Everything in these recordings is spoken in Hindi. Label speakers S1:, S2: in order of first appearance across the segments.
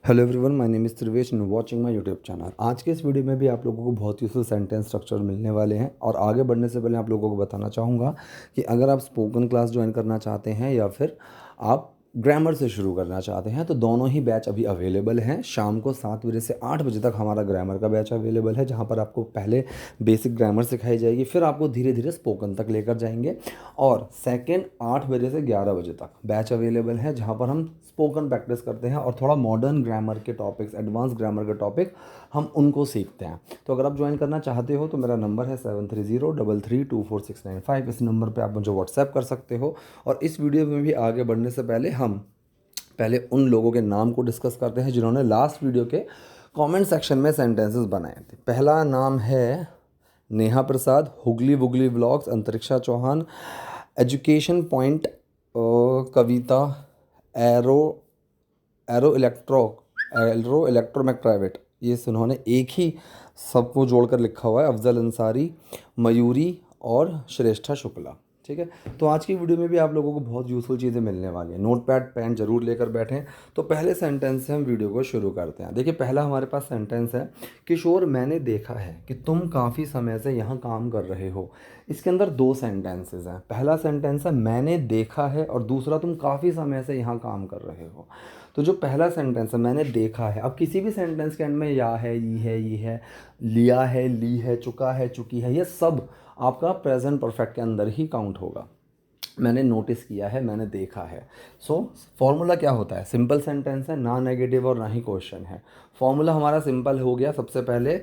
S1: Hello everyone, my name is Trivesh and watching my YouTube channel. आज के इस वीडियो में भी आप लोगों को बहुत यूजफुल सेंटेंस स्ट्रक्चर मिलने वाले हैं। और आगे बढ़ने से पहले आप लोगों को बताना चाहूँगा कि अगर आप स्पोकन क्लास ज्वाइन करना चाहते हैं या फिर आप ग्रामर से शुरू करना चाहते हैं तो दोनों ही बैच अभी अवेलेबल हैं। शाम को 7 बजे से 8 बजे तक हमारा ग्रामर का बैच अवेलेबल है, जहाँ पर आपको पहले बेसिक ग्रामर सिखाई जाएगी, फिर आपको धीरे धीरे स्पोकन तक लेकर जाएंगे। और सेकेंड 8 बजे से 11 बजे तक बैच अवेलेबल है, जहाँ पर हम स्पोकन प्रैक्टिस करते हैं और थोड़ा मॉडर्न ग्रामर के टॉपिक्स, एडवांस ग्रामर के टॉपिक हम उनको सीखते हैं। तो अगर आप ज्वाइन करना चाहते हो तो मेरा नंबर है 7303324695। इस नंबर पे आप मुझे व्हाट्सएप कर सकते हो। और इस वीडियो में भी आगे बढ़ने से पहले हम पहले उन लोगों के नाम को डिस्कस करते हैं जिन्होंने लास्ट वीडियो के कमेंट सेक्शन में सेंटेंसेस बनाए थे। पहला नाम है नेहा प्रसाद, हुगली वुगली vlogs, Antariksha Chauhan, education point, Kavita, arrow arrow इलेक्ट्रोमैक प्राइवेट, ये उन्होंने एक ही सबको जोड़कर लिखा हुआ है, अफजल अंसारी, मयूरी और श्रेष्ठा शुक्ला। ठीक है, तो आज की वीडियो में भी आप लोगों को बहुत यूज़फुल चीज़ें मिलने वाली हैं। नोट पैड पेन जरूर लेकर बैठें। तो पहले सेंटेंस से हम वीडियो को शुरू करते हैं। देखिए, पहला हमारे पास सेंटेंस है, किशोर मैंने देखा है कि तुम काफ़ी समय से यहाँ काम कर रहे हो। इसके अंदर दो सेंटेंसेस हैं। पहला सेंटेंस है मैंने देखा है और दूसरा तुम काफ़ी समय से यहाँ काम कर रहे हो। तो जो पहला सेंटेंस है मैंने देखा है, अब किसी भी सेंटेंस के एंड में या है, ये है, लिया है, ली है, चुका है, चुकी है, ये सब आपका प्रेजेंट परफेक्ट के अंदर ही काउंट होगा। मैंने नोटिस किया है, मैंने देखा है। सो फॉर्मूला क्या होता है? सिंपल सेंटेंस है, ना नेगेटिव और ना ही क्वेश्चन है। फॉर्मूला हमारा सिंपल हो गया। सबसे पहले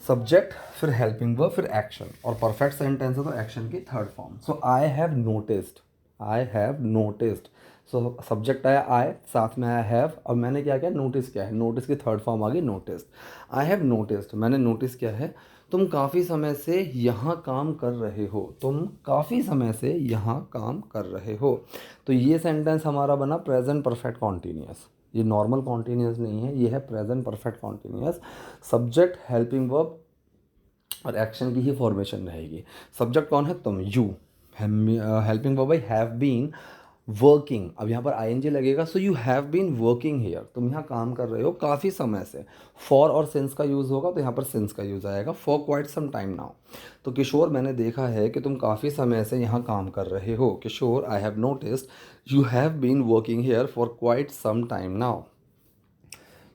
S1: सब्जेक्ट, फिर हेल्पिंग वर्ब, फिर एक्शन। और परफेक्ट सेंटेंस है तो एक्शन की third form. So I have noticed, I have noticed. So subject आया आई, साथ में आया हैव। अब मैंने क्या किया? नोटिस किया है। नोटिस की थर्ड फॉर्म आ गई नोटिस्ड। आई हैव नोटिस्ड, मैंने नोटिस किया है, तुम काफ़ी समय से यहाँ काम कर रहे हो। तुम काफ़ी समय से यहाँ काम कर रहे हो। तो ये सेंटेंस हमारा बना प्रेजेंट परफेक्ट कॉन्टीन्यूअस। ये नॉर्मल कॉन्टीन्यूअस नहीं है, ये है present perfect continuous. Subject, helping verb और एक्शन की ही फॉर्मेशन रहेगी। सब्जेक्ट कौन है? तुम, you. Helping verb have been working, अब यहाँ पर आईएनजी लगेगा। So you have been working here, तुम यहाँ काम कर रहे हो काफ़ी समय से। फॉर और सिंस का यूज़ होगा तो यहाँ पर सिंस का यूज़ आएगा, for quite some time now. तो किशोर मैंने देखा है कि तुम काफ़ी समय से यहाँ काम कर रहे हो। Kishore, I have noticed you have been working here for quite some time now.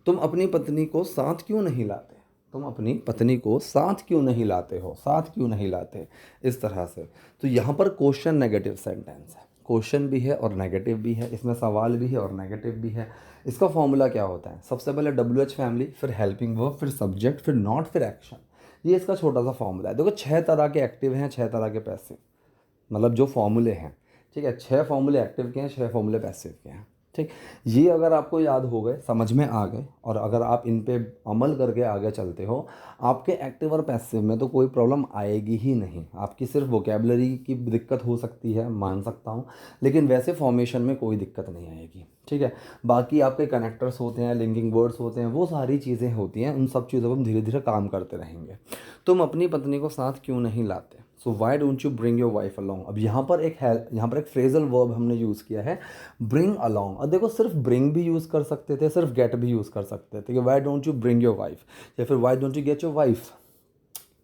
S1: तुम अपनी पत्नी को साथ क्यों नहीं लाते? तुम अपनी पत्नी को साथ क्यों नहीं लाते हो? साथ क्यों नहीं लाते? इस तरह से। तो यहाँ पर क्वेश्चन नेगेटिव सेंटेंस है। क्वेश्चन भी है और नेगेटिव भी है, इसमें सवाल भी है और नेगेटिव भी है। इसका फॉर्मूला क्या होता है? सबसे पहले WH फैमिली, फिर हेल्पिंग वर्ब, फिर सब्जेक्ट, फिर नॉट, फिर एक्शन। ये इसका छोटा सा फॉर्मूला है। देखो, 6 तरह के एक्टिव हैं, 6 तरह के पैसिव, मतलब जो फॉर्मूले हैं। ठीक है, 6 फॉर्मूले एक्टिव के हैं, 6 फॉर्मूले पैसिव के हैं। ठीक, ये अगर आपको याद हो गए, समझ में आ गए, और अगर आप इन पे अमल करके आगे चलते हो, आपके एक्टिव और पैसिव में तो कोई प्रॉब्लम आएगी ही नहीं। आपकी सिर्फ वोकेबलरी की दिक्कत हो सकती है, मान सकता हूँ, लेकिन वैसे फॉर्मेशन में कोई दिक्कत नहीं आएगी। ठीक है, बाकी आपके कनेक्टर्स होते हैं, लिंकिंग वर्ड्स होते हैं, वो सारी चीज़ें होती हैं, उन सब चीज़ों पर हम धीरे धीरे काम करते रहेंगे। तुम अपनी पत्नी को साथ क्यों नहीं लाते? So why don't you bring your wife along. अब यहाँ पर एक है, यहाँ पर एक फ्रेजल वर्ब हमने यूज़ किया है, ब्रिंग अलॉन्ग। और देखो, सिर्फ ब्रिंग भी यूज़ कर सकते थे, सिर्फ गेट भी यूज़ कर सकते थे कि Y don't you bring your wife, या फिर Y don't you get your wife.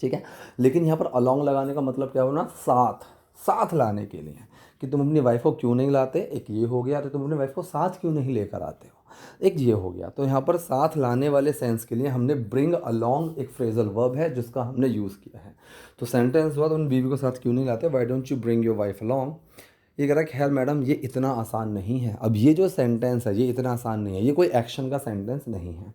S1: ठीक है, लेकिन यहाँ पर अलॉन्ग लगाने का मतलब क्या होना? साथ, साथ लाने के लिए, कि तुम अपनी वाइफ को क्यों नहीं लाते, एक ये हो गया। तो तुम अपनी वाइफ को साथ क्यों नहीं लेकर आते हो, एक ये हो गया। तो यहाँ पर साथ लाने वाले सेंस के लिए हमने ब्रिंग अलॉन्ग, एक फ्रेजल वर्ब है जिसका हमने यूज़ किया है। तो सेंटेंस हुआ, तो उन बीवी को साथ क्यों नहीं लाते, why don't you bring your wife along. ये कह रहा है खैर मैडम, ये इतना आसान नहीं है। अब ये जो सेंटेंस है, ये इतना आसान नहीं है, ये कोई एक्शन का सेंटेंस नहीं है।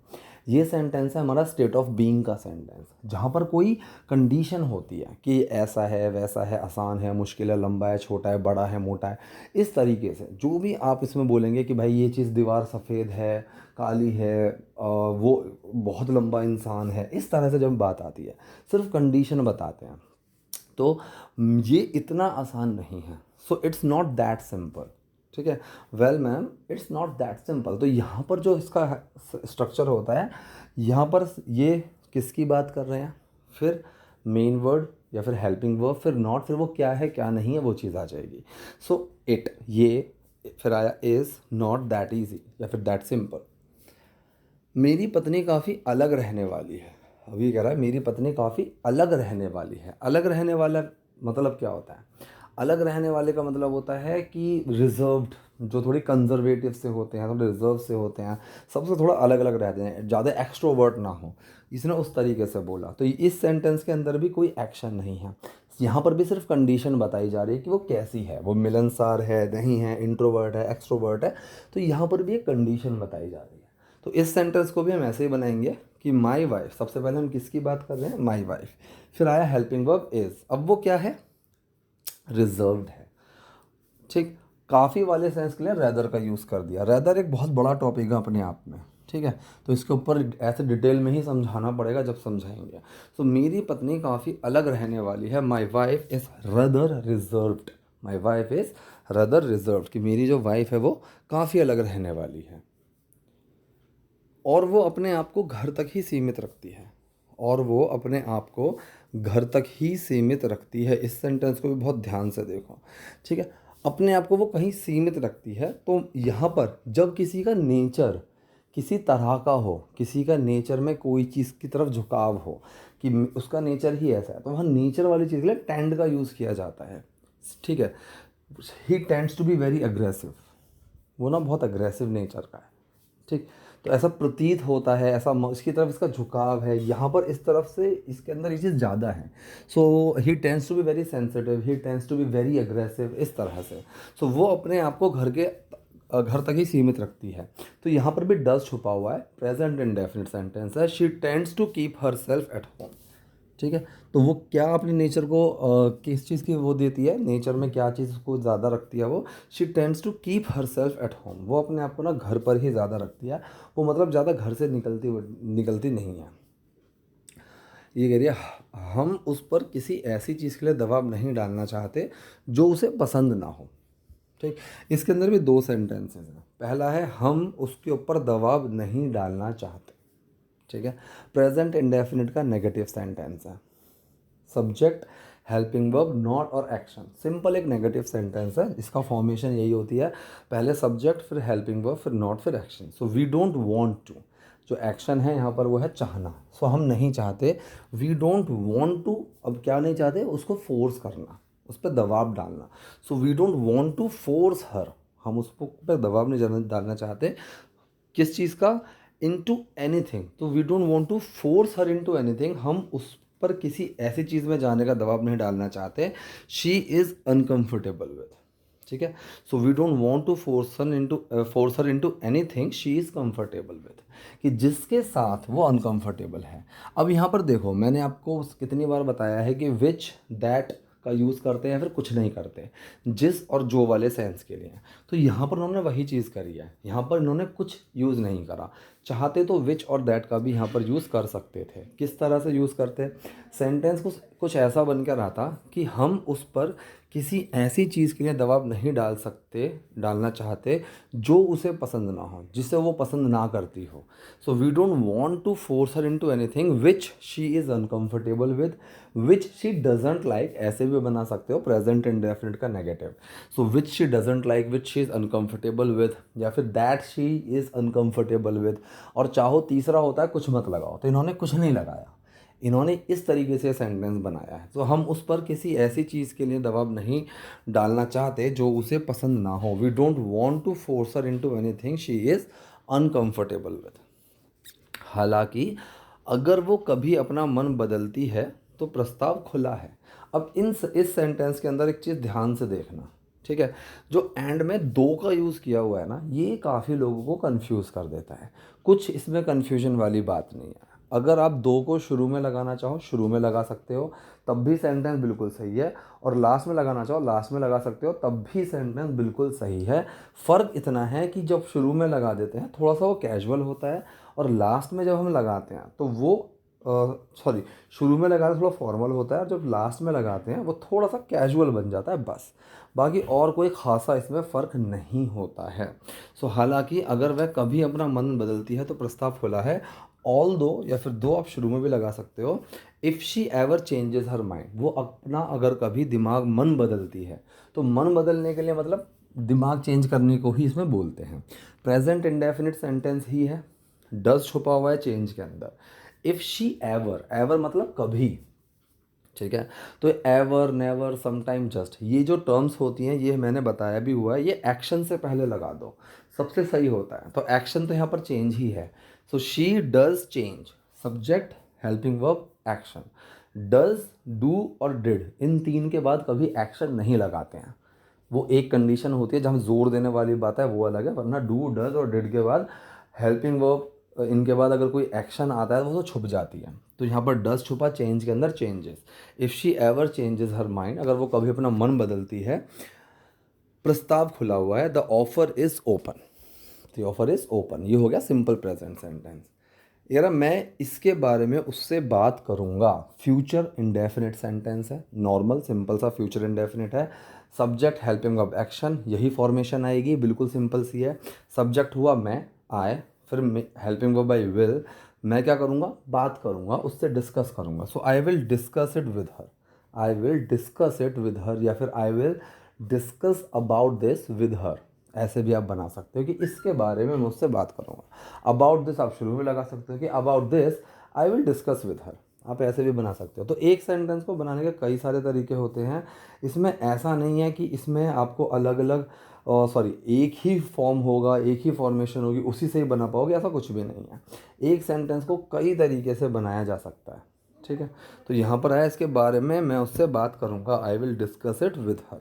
S1: ये सेंटेंस है हमारा स्टेट ऑफ बीइंग का सेंटेंस, जहाँ पर कोई कंडीशन होती है कि ऐसा है, वैसा है, आसान है, मुश्किल है, लंबा है, छोटा है, बड़ा है, मोटा है। इस तरीके से जो भी आप इसमें बोलेंगे कि भाई ये चीज़ दीवार सफ़ेद है, काली है, वो बहुत लंबा इंसान है, इस तरह से जब बात आती है, सिर्फ कंडीशन बताते हैं, तो ये इतना आसान नहीं है। So it's not that simple. ठीक है, well ma'am, it's not that simple. तो यहाँ पर जो इसका स्ट्रक्चर होता है, यहाँ पर ये किसकी बात कर रहे हैं, फिर मेन वर्ड या फिर हेल्पिंग वर्ब, फिर नॉट, फिर वो क्या है क्या नहीं है वो चीज़ आ जाएगी। सो इट, ये, फिर आया इज़, नॉट दैट ईजी या फिर दैट सिंपल। मेरी पत्नी काफ़ी अलग रहने वाली है। अब ये कह रहा है मेरी पत्नी काफ़ी अलग रहने वाली है। अलग रहने वाला मतलब क्या होता है? अलग रहने वाले का मतलब होता है कि रिजर्व्ड, जो थोड़ी कंजर्वेटिव से होते हैं, थोड़े रिजर्व से होते हैं, सबसे थोड़ा अलग अलग रहते हैं, ज़्यादा एक्सट्रोवर्ट ना हो। इसने उस तरीके से बोला। तो इस सेंटेंस के अंदर भी कोई एक्शन नहीं है, यहाँ पर भी सिर्फ कंडीशन बताई जा रही है कि वो कैसी है, वो मिलनसार है, नहीं है, इंट्रोवर्ट है, एक्सट्रोवर्ट है। तो यहाँ पर भी एक कंडीशन बताई जा रही है। तो इस सेंटेंस को भी हम ऐसे ही बनाएंगे कि माई वाइफ, सबसे पहले हम किसकी बात कर रहे हैं? My wife. फिर आया हेल्पिंग वर्ब इज, अब वो क्या है? रिजर्व्ड है। ठीक। काफ़ी वाले सेंस के लिए रैदर का यूज़ कर दिया। रैदर एक बहुत बड़ा टॉपिक है अपने आप में, ठीक है, तो इसके ऊपर ऐसे डिटेल में ही समझाना पड़ेगा जब समझाएंगे। तो मेरी पत्नी काफ़ी अलग रहने वाली है। My wife is rather reserved. My wife is rather reserved, कि मेरी जो वाइफ है वो काफ़ी अलग रहने वाली है और वो अपने आप को घर तक ही सीमित रखती है। और वो अपने आप को घर तक ही सीमित रखती है। इस सेंटेंस को भी बहुत ध्यान से देखो, ठीक है। अपने आप को वो कहीं सीमित रखती है। तो यहाँ पर जब किसी का नेचर किसी तरह का हो, किसी का नेचर में कोई चीज़ की तरफ झुकाव हो, कि उसका नेचर ही ऐसा है, तो वहाँ नेचर वाली चीज़ के लिए टेंड का यूज़ किया जाता है, ठीक है। He tends to be very aggressive, वो ना बहुत अग्रेसिव नेचर का है, ठीक। तो ऐसा प्रतीत होता है, ऐसा इसकी तरफ इसका झुकाव है, यहाँ पर इस तरफ से इसके अंदर ये चीज़ ज़्यादा है। So he tends to be very sensitive, he tends to be very aggressive, इस तरह से। सो वो अपने आप को घर तक ही सीमित रखती है। तो यहाँ पर भी डज छुपा हुआ है, प्रेजेंट इंडेफिनिट सेंटेंस है। She tends to keep herself at home, ठीक है। तो वो क्या अपनी नेचर को किस चीज़ की वो देती है, नेचर में क्या चीज़ को ज़्यादा रखती है वो? She tends to keep herself at home, वो अपने आप को ना घर पर ही ज़्यादा रखती है। वो मतलब ज़्यादा घर से निकलती नहीं है। ये कह रही है हम उस पर किसी ऐसी चीज़ के लिए दबाव नहीं डालना चाहते जो उसे पसंद ना हो, ठीक। इसके अंदर भी दो सेंटेंसेस हैं। पहला है हम उसके ऊपर दबाव नहीं डालना चाहते, ठीक है। प्रेजेंट इंडेफिनिट का नेगेटिव सेंटेंस है। सब्जेक्ट, हेल्पिंग वर्ब, नॉट और एक्शन। सिंपल एक नेगेटिव सेंटेंस है, इसका फॉर्मेशन यही होती है, पहले सब्जेक्ट, फिर हेल्पिंग वर्ब, फिर नॉट, फिर action. So we don't want to, जो एक्शन है यहाँ पर वो है चाहना। सो हम नहीं चाहते, वी डोंट वांट टू। अब क्या नहीं चाहते? उसको फोर्स करना, उस पर दबाव डालना। So we don't want to force her, हम उस पर दबाव नहीं डालना चाहते। किस चीज़ का? Into anything. तो we don't want to force her into anything, हम उस पर किसी ऐसी चीज़ में जाने का दबाव नहीं डालना चाहते। शी इज़ अनकंफर्टेबल विद, ठीक है। So we don't want to force her into anything she is comfortable with, कि जिसके साथ वो अनकंफर्टेबल है। अब यहाँ पर देखो, मैंने आपको कितनी बार बताया है कि विच, दैट का यूज़ करते हैं, फिर कुछ नहीं करते जिस और जो वाले सेंस के लिए। तो यहाँ पर उन्होंने वही चीज़ करी है, यहाँ पर इन्होंने कुछ यूज़ नहीं करा। चाहते तो विच और दैट का भी यहाँ पर यूज़ कर सकते थे। किस तरह से यूज़ करते? सेंटेंस कुछ ऐसा बन कर रहा था कि हम उस पर किसी ऐसी चीज़ के लिए दबाव नहीं डालना चाहते जो उसे पसंद ना हो, जिसे वो पसंद ना करती हो। So we don't want to force her into anything which she is uncomfortable with, which she doesn't like, ऐसे भी बना सकते हो प्रेजेंट इंडेफिनिट का negative. So which she doesn't like, which she is uncomfortable with, या फिर that she is uncomfortable with. और चाहो तीसरा होता है कुछ मत लगाओ, तो इन्होंने कुछ नहीं लगाया, इन्होंने इस तरीके से सेंटेंस बनाया है। तो हम उस पर किसी ऐसी चीज़ के लिए दबाव नहीं डालना चाहते जो उसे पसंद ना हो। We don't want to force her into anything she is uncomfortable with. हालांकि अगर वो कभी अपना मन बदलती है तो प्रस्ताव खुला है। अब इस सेंटेंस के अंदर एक चीज़ ध्यान से देखना, ठीक है। जो एंड में दो का यूज़ किया हुआ है ना, ये काफ़ी लोगों को कंफ्यूज कर देता है। कुछ इसमें कंफ्यूजन वाली बात नहीं है। अगर आप दो को शुरू में लगाना चाहो शुरू में लगा सकते हो, तब भी सेंटेंस बिल्कुल सही है। और लास्ट में लगाना चाहो लास्ट में लगा सकते हो, तब भी सेंटेंस बिल्कुल सही है। फ़र्क इतना है कि जब शुरू में लगा देते हैं थोड़ा सा वो कैजुअल होता है, और लास्ट में जब हम लगाते हैं तो वो शुरू में लगाना थोड़ा फॉर्मल होता है, और जब लास्ट में लगाते हैं वो थोड़ा सा कैजुअल बन जाता है, बस। बाकी और कोई ख़ासा इसमें फ़र्क नहीं होता है। हालांकि अगर वह कभी अपना मन बदलती है तो प्रस्ताव खुला है। ऑल दो, या फिर दो आप शुरू में भी लगा सकते हो। If she ever changes her mind, वो अपना अगर कभी मन बदलती है, तो मन बदलने के लिए मतलब दिमाग चेंज करने को ही इसमें बोलते हैं। प्रेजेंट इंडेफिनिट सेंटेंस ही है, डज छुपा हुआ है चेंज के अंदर। इफ़ शी एवर, एवर मतलब कभी, ठीक है। तो एवर, नेवर, समटाइम, जस्ट, ये जो टर्म्स होती हैं ये मैंने बताया भी हुआ है, ये एक्शन से पहले लगा दो, सबसे सही होता है। तो एक्शन तो यहाँ पर चेंज ही है। So she does change, subject, helping verb, action. Does, do और डिड, इन तीन के बाद कभी एक्शन नहीं लगाते हैं। वो एक कंडीशन होती है जहाँ जोर देने वाली बात है वो अलग है, वरना डू, डज और डिड के बाद हेल्पिंग वर्ब, इनके बाद अगर कोई एक्शन आता है वो तो छुप जाती है। तो यहाँ पर डज छुपा चेंज के अंदर, changes. If she ever changes her mind, अगर वो कभी अपना मन बदलती है। प्रस्ताव खुला हुआ है, the offer is open, the offer is open, ये हो गया सिंपल प्रेजेंट सेंटेंस। यार मैं इसके बारे में उससे बात करूँगा, फ्यूचर इंडेफिनिट सेंटेंस है, नॉर्मल सिंपल सा फ्यूचर इंडेफिनिट है। सब्जेक्ट, हेल्पिंग वर्ब, एक्शन, यही फॉर्मेशन आएगी, बिल्कुल सिंपल सी है। सब्जेक्ट हुआ मैं, आए, फिर हेल्पिंग वर्ब बाई विल, मैं क्या करूँगा, बात करूँगा, उससे डिस्कस करूँगा। So I will discuss it with her, I will discuss it with her, या फिर I will discuss about this with her, ऐसे भी आप बना सकते हो कि इसके बारे में मैं उससे बात करूँगा। अबाउट दिस आप शुरू में लगा सकते हो कि about this I will discuss with her, आप ऐसे भी बना सकते हो। तो एक सेंटेंस को बनाने के कई सारे तरीके होते हैं, इसमें ऐसा नहीं है कि इसमें आपको अलग अलग एक ही फॉर्म होगा, एक ही फॉर्मेशन होगी, उसी से ही बना पाओगे, ऐसा कुछ भी नहीं है। एक सेंटेंस को कई तरीके से बनाया जा सकता है, ठीक है। तो यहाँ पर है इसके बारे में मैं उससे बात करूँगा, आई विल डिस्कस इट विद हर।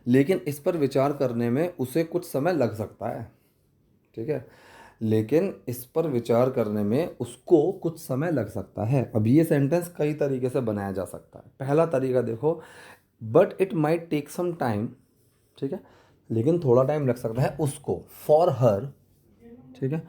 S1: लेकिन इस पर विचार करने में उसे कुछ समय लग सकता है, ठीक है। लेकिन इस पर विचार करने में उसको कुछ समय लग सकता है। अब ये सेंटेंस कई तरीके से बनाया जा सकता है। पहला तरीका देखो, but it might take some time, ठीक है, लेकिन थोड़ा टाइम लग सकता है उसको, फॉर हर, ठीक है,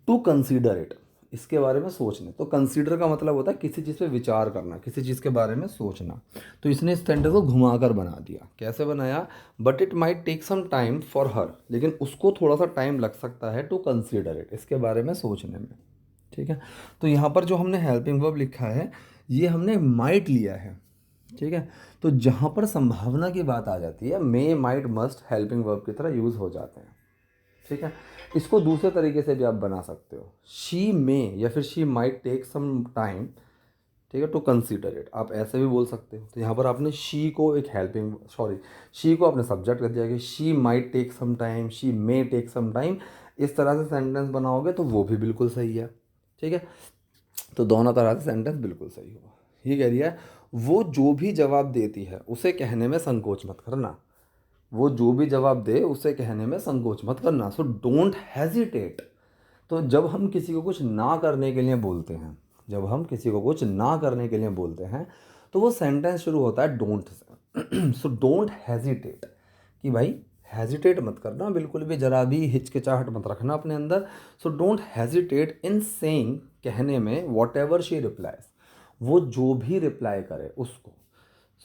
S1: टू कंसीडर इट, इसके बारे में सोचने। तो कंसीडर का मतलब होता है किसी चीज़ पे विचार करना, किसी चीज़ के बारे में सोचना। तो इसने इस सेंटेंस को घुमाकर बना दिया। कैसे बनाया, but it might take some time for her, लेकिन उसको थोड़ा सा टाइम लग सकता है टू कंसीडर इट, इसके बारे में सोचने में, ठीक है। तो यहाँ पर जो हमने हेल्पिंग वर्ब लिखा है ये हमने माइट लिया है, ठीक है। तो जहाँ पर संभावना की बात आ जाती है, मे, माइट, मस्ट हेल्पिंग वर्ब की तरह यूज़ हो जाते हैं, ठीक है। इसको दूसरे तरीके से भी आप बना सकते हो, शी मे या फिर she might take some time, ठीक है, टू कंसीडर इट, आप ऐसे भी बोल सकते हो। तो यहाँ पर आपने शी को एक शी को आपने सब्जेक्ट कर दिया कि she might take some time, she may take some time, इस तरह से सेंटेंस बनाओगे तो वो भी बिल्कुल सही है, ठीक है। तो दोनों तरह से सेंटेंस बिल्कुल सही होगा। ये कह रही है वो जो भी जवाब देती है उसे कहने में संकोच मत करना, वो जो भी जवाब दे उसे कहने में संकोच मत करना। So don't hesitate. तो जब हम किसी को कुछ ना करने के लिए बोलते हैं, जब हम किसी को कुछ ना करने के लिए बोलते हैं तो वो सेंटेंस शुरू होता है don't say. So don't hesitate, कि भाई हेजिटेट मत करना, बिल्कुल भी जरा भी हिचकिचाहट मत रखना अपने अंदर। So don't hesitate in saying, कहने में, वॉट एवर शी रिप्लाइज, वो जो भी रिप्लाई करे उसको।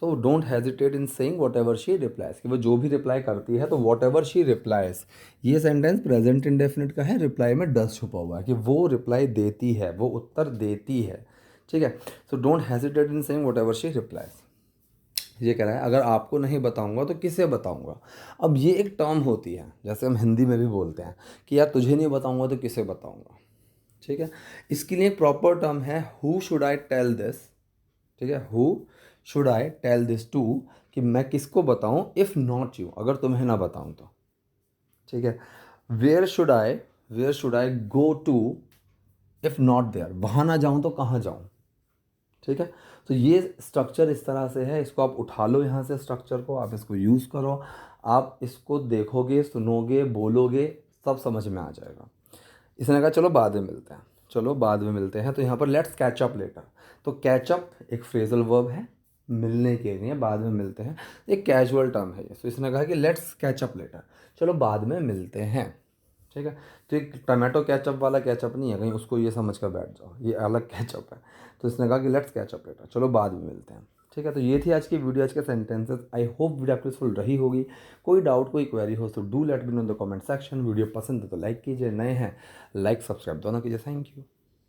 S1: So don't hesitate in saying what ever she replies, कि वो जो भी रिप्लाई करती है, तो वॉट एवर शी रिप्लाइज, ये सेंटेंस प्रेजेंट इंडेफिनिट का है, रिप्लाई में डज छुपा हुआ है कि वो रिप्लाई देती है, वो उत्तर देती है, ठीक है। So don't hesitate in saying what ever she replies. ये कह रहा है अगर आपको नहीं बताऊंगा तो किसे बताऊंगा। अब ये एक टर्म होती है, जैसे हम हिंदी में भी बोलते हैं कि यार तुझे नहीं बताऊंगा तो किसे बताऊंगा, ठीक है। इसके लिए एक प्रॉपर टर्म है, who should I tell this, ठीक है, who should I tell this to, कि मैं किसको बताऊं, इफ़ नॉट यू, अगर तुम्हें ना बताऊं तो, ठीक है। Where should I go to if not there, वहाँ ना जाऊं तो कहाँ जाऊं, ठीक है। तो ये स्ट्रक्चर इस तरह से है, इसको आप उठा लो यहाँ से, स्ट्रक्चर को आप इसको यूज़ करो, आप इसको देखोगे, सुनोगे, बोलोगे, सब समझ में आ जाएगा। इसने कहा चलो बाद में मिलते हैं, चलो बाद में मिलते हैं। तो यहाँ पर लेट्स कैच अप लेटर, तो कैच अप एक फ्रेजल वर्ब है, मिलने के लिए, बाद में मिलते हैं, एक कैजुअल टर्म है ये। तो इसने कहा कि लेट्स कैच अप लेटर, चलो बाद में मिलते हैं, ठीक है। तो एक टमाटो केचप वाला केचप नहीं है, कहीं उसको ये समझ कर बैठ जाओ, ये अलग केचप है। तो इसने कहा कि लेट्स कैचअप लेटर, चलो बाद में मिलते हैं, ठीक है। तो ये थी आज की वीडियो, आज के सेंटेंसेस। आई होप वीडियो आपको यूजफुल रही होगी। कोई डाउट, कोई क्वेरी हो तो do let me know in the comment section. Video पसंद है तो लाइक कीजिए, नए हैं लाइक सब्सक्राइब दोनों कीजिए। Thank you.